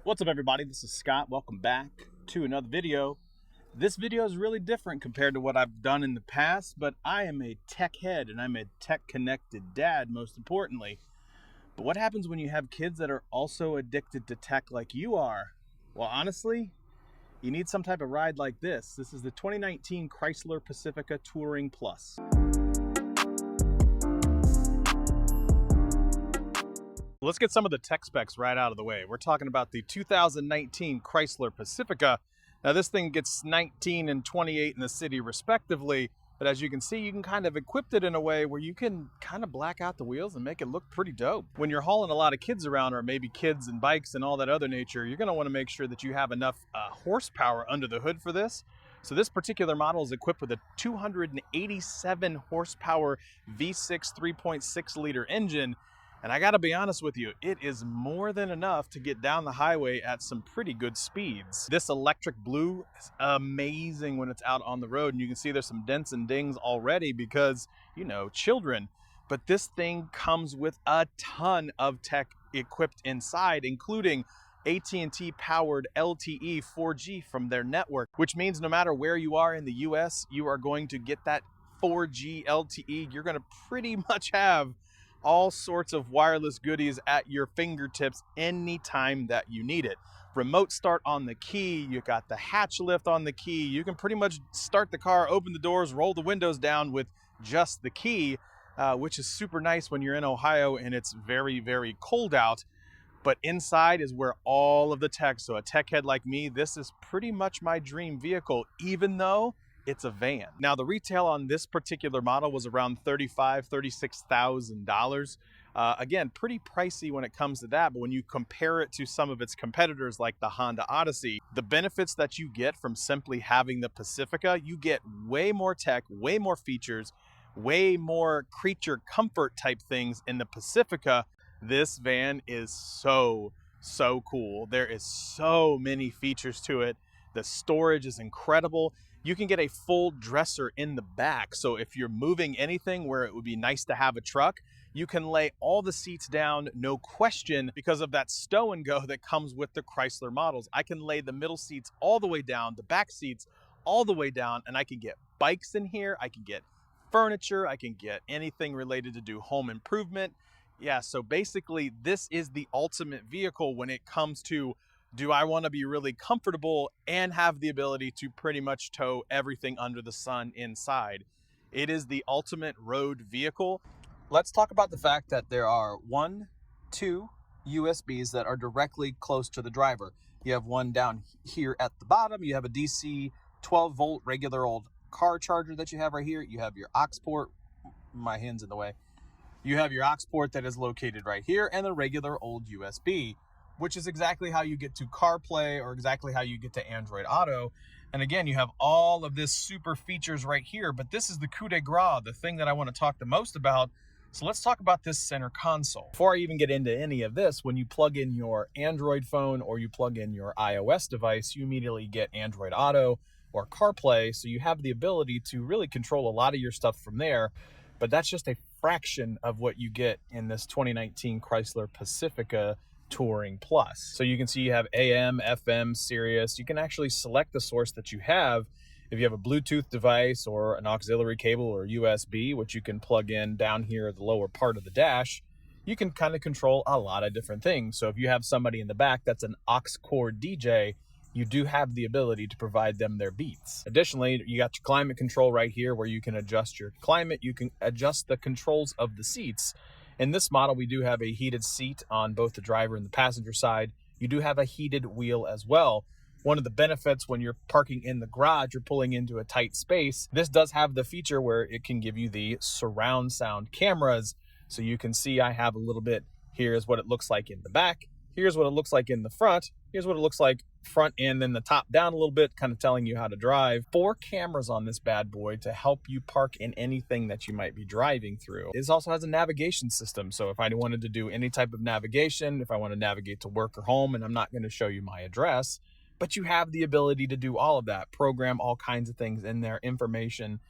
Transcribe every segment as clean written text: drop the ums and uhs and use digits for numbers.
What's up, everybody? This is Scott. Welcome back to another video. This video is really different compared to what I've done in the past, but I am a tech head and I'm a tech connected dad, most importantly. But what happens when you have kids that are also addicted to tech like you are? Well, honestly, you need some type of ride like this. This is the 2019 Chrysler Pacifica Touring Plus. Let's get some of the tech specs right out of the way. We're talking about the 2019 Chrysler Pacifica. Now this thing gets 19 and 28 in the city respectively, but as you can see, you can kind of equip it in a way where you can kind of black out the wheels and make it look pretty dope. When you're hauling a lot of kids around, or maybe kids and bikes and all that other nature, you're gonna wanna make sure that you have enough horsepower under the hood for this. So this particular model is equipped with a 287 horsepower V6 3.6 liter engine. And I gotta be honest with you, it is more than enough to get down the highway at some pretty good speeds. This electric blue is amazing when it's out on the road, and you can see there's some dents and dings already because, you know, children. But this thing comes with a ton of tech equipped inside, including AT&T powered LTE 4G from their network, which means no matter where you are in the US, you are going to get that 4G LTE. You're gonna pretty much have all sorts of wireless goodies at your fingertips anytime that you need it. Remote start on the key, you got the hatch lift on the key. You can pretty much start the car, open the doors, roll the windows down with just the key, which is super nice when you're in Ohio and it's very, very cold out. But inside is where all of the tech, so a tech head like me, this is pretty much my dream vehicle, even though it's a van. Now, the retail on this particular model was around $35,000, $36,000. Again, pretty pricey when it comes to that, but when you compare it to some of its competitors like the Honda Odyssey, the benefits that you get from simply having the Pacifica, you get way more tech, way more features, way more creature comfort type things in the Pacifica. This van is so cool. There is so many features to it. The storage is incredible. You can get a full dresser in the back. So if you're moving anything where it would be nice to have a truck, you can lay all the seats down, no question, because of that stow and go that comes with the Chrysler models. I can lay the middle seats all the way down, the back seats all the way down, and I can get bikes in here. I can get furniture. I can get anything related to do home improvement. Yeah, so basically this is the ultimate vehicle when it comes to, do I want to be really comfortable and have the ability to pretty much tow everything under the sun inside? It is the ultimate road vehicle. Let's talk about the fact that there are two USBs that are directly close to the driver. You have one down here at the bottom. You have a DC 12 volt regular old car charger that you have right here. You have your aux port. My hand's in the way. You have your aux port that is located right here, and the regular old USB, which is exactly how you get to CarPlay or exactly how you get to Android Auto. And again, you have all of this super features right here, but this is the coup de grace, the thing that I want to talk the most about. So let's talk about this center console. Before I even get into any of this, when you plug in your Android phone or you plug in your iOS device, you immediately get Android Auto or CarPlay. So you have the ability to really control a lot of your stuff from there, but that's just a fraction of what you get in this 2019 Chrysler Pacifica Touring Plus. So you can see you have AM, FM, Sirius. You can actually select the source that you have. If you have a Bluetooth device or an auxiliary cable or USB, which you can plug in down here at the lower part of the dash, you can kind of control a lot of different things. So if you have somebody in the back that's an aux cord DJ, you do have the ability to provide them their beats. Additionally, you got your climate control right here where you can adjust your climate. You can adjust the controls of the seats. In this model, we do have a heated seat on both the driver and the passenger side. You do have a heated wheel as well. One of the benefits when you're parking in the garage, you're pulling into a tight space. This does have the feature where it can give you the surround sound cameras. So you can see I have a little bit. Here's what it looks like in the back. Here's what it looks like in the front. Here's what it looks like front and then the top down a little bit, kind of telling you how to drive. 4 cameras on this bad boy to help you park in anything that you might be driving through. It also has a navigation system. So if I wanted to do any type of navigation, if I want to navigate to work or home, and I'm not going to show you my address, but you have the ability to do all of that, program all kinds of things in there, information.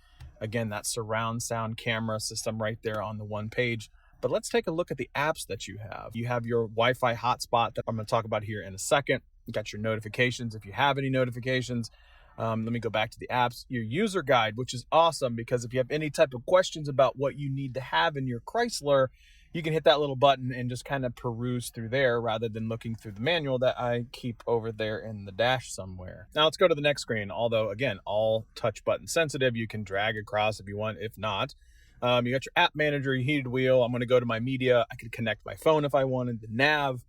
Again, that surround sound camera system right there on the one page. But let's take a look at the apps that you have. You have your Wi-Fi hotspot that I'm going to talk about here in a second. You got your notifications if you have any notifications. Let me go back to the apps. Your user guide, which is awesome because if you have any type of questions about what you need to have in your Chrysler, you can hit that little button and just kind of peruse through there rather than looking through the manual that I keep over there in the dash somewhere. Now let's go to the next screen. Although, again, all touch button sensitive. You can drag across if you want. If not, you got your app manager, your heated wheel. I'm going to go to my media. I could connect my phone if I wanted, the nav.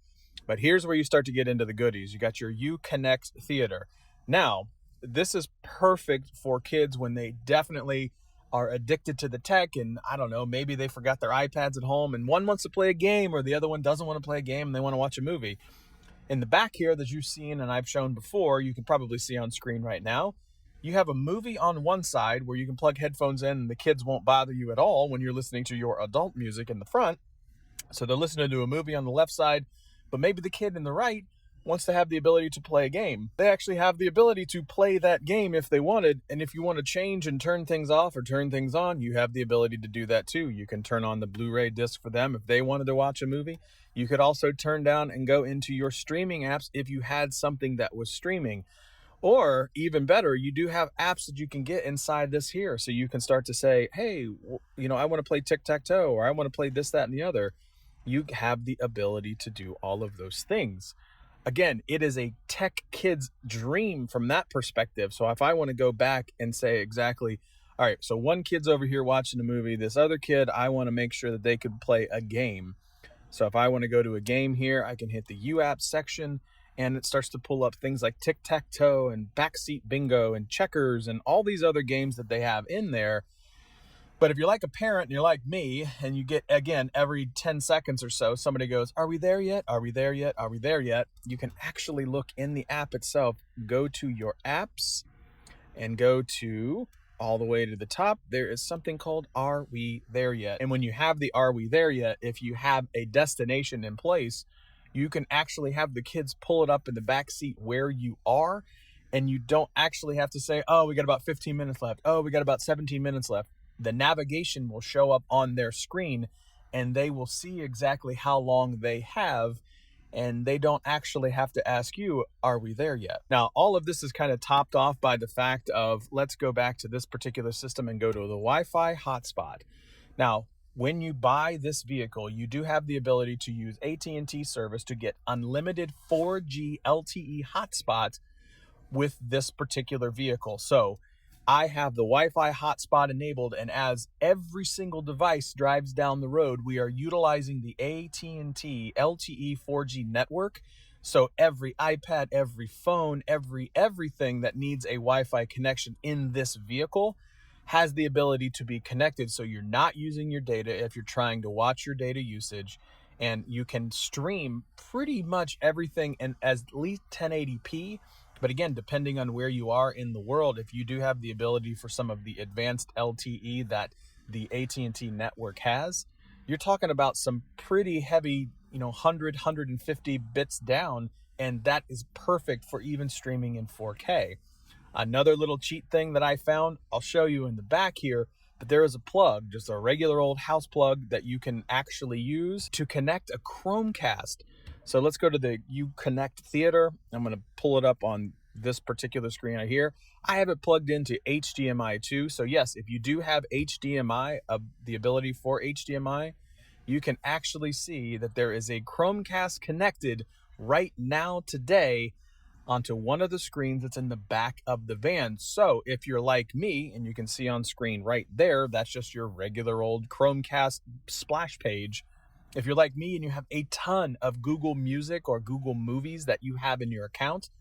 But here's where you start to get into the goodies. You got your Uconnect Theater. Now, this is perfect for kids when they definitely are addicted to the tech and I don't know, maybe they forgot their iPads at home and one wants to play a game or the other one doesn't want to play a game and they want to watch a movie. In the back here that you've seen and I've shown before, you can probably see on screen right now, you have a movie on one side where you can plug headphones in and the kids won't bother you at all when you're listening to your adult music in the front. So they're listening to a movie on the left side, but maybe the kid in the right wants to have the ability to play a game. They actually have the ability to play that game if they wanted. And if you want to change and turn things off or turn things on, you have the ability to do that too. You can turn on the Blu-ray disc for them if they wanted to watch a movie. You could also turn down and go into your streaming apps if you had something that was streaming. Or even better, you do have apps that you can get inside this here. So you can start to say, hey, I want to play tic-tac-toe or I want to play this, that, and the other. You have the ability to do all of those things. Again, it is a tech kid's dream from that perspective. So if I want to go back and say exactly, all right, so one kid's over here watching a movie, this other kid, I want to make sure that they could play a game. So if I want to go to a game here, I can hit the UApp section and it starts to pull up things like tic-tac-toe and backseat bingo and checkers and all these other games that they have in there. But if you're like a parent and you're like me and you get, again, every 10 seconds or so, somebody goes, are we there yet? Are we there yet? Are we there yet? You can actually look in the app itself, go to your apps and go to all the way to the top. There is something called Are We There Yet? And when you have the Are We There Yet, if you have a destination in place, you can actually have the kids pull it up in the back seat where you are. And you don't actually have to say, oh, we got about 15 minutes left. Oh, we got about 17 minutes left. The navigation will show up on their screen and they will see exactly how long they have and they don't actually have to ask you, are we there yet? Now, all of this is kind of topped off by the fact of, let's go back to this particular system and go to the Wi-Fi hotspot. Now, when you buy this vehicle, you do have the ability to use AT&T service to get unlimited 4G LTE hotspot with this particular vehicle. So I have the Wi-Fi hotspot enabled, and as every single device drives down the road, we are utilizing the AT&T LTE 4G network. So every iPad, every phone, everything that needs a Wi-Fi connection in this vehicle has the ability to be connected. So you're not using your data if you're trying to watch your data usage, and you can stream pretty much everything in at least 1080p. But again, depending on where you are in the world, if you do have the ability for some of the advanced LTE that the AT&T network has, you're talking about some pretty heavy, 100, 150 bits down, and that is perfect for even streaming in 4K. Another little cheat thing that I found, I'll show you in the back here, but there is a plug, just a regular old house plug that you can actually use to connect a Chromecast. So let's go to the Uconnect Theater. I'm going to pull it up on this particular screen right here. I have it plugged into HDMI too. So yes, if you do have HDMI, the ability for HDMI, you can actually see that there is a Chromecast connected right now today onto one of the screens that's in the back of the van. So if you're like me, and you can see on screen right there, that's just your regular old Chromecast splash page. If you're like me and you have a ton of Google Music or Google Movies that you have in your account,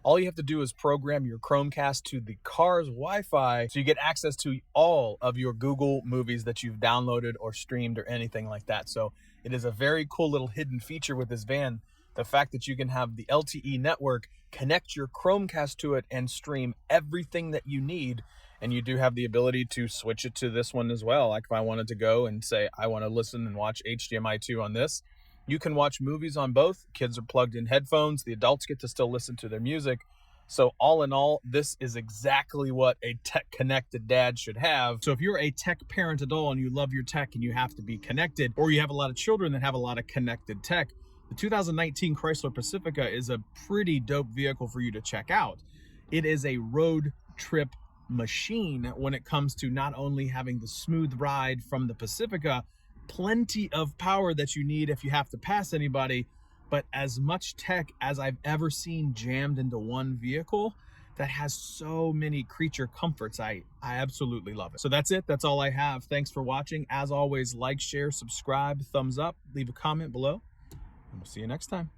all you have to do is program your Chromecast to the car's Wi-Fi so you get access to all of your Google movies that you've downloaded or streamed or anything like that. So it is a very cool little hidden feature with this van. The fact that you can have the LTE network, connect your Chromecast to it and stream everything that you need. And you do have the ability to switch it to this one as well. Like if I wanted to go and say, I want to listen and watch HDMI 2 on this, you can watch movies on both. Kids are plugged in headphones. The adults get to still listen to their music. So all in all, this is exactly what a tech-connected dad should have. So if you're a tech parent at all and you love your tech and you have to be connected, or you have a lot of children that have a lot of connected tech, the 2019 Chrysler Pacifica is a pretty dope vehicle for you to check out. It is a road trip machine when it comes to not only having the smooth ride from the Pacifica, plenty of power that you need if you have to pass anybody, but as much tech as I've ever seen jammed into one vehicle that has so many creature comforts. I absolutely love it. So that's it. That's all I have. Thanks for watching. As always, like, share, subscribe, thumbs up, leave a comment below, and we'll see you next time.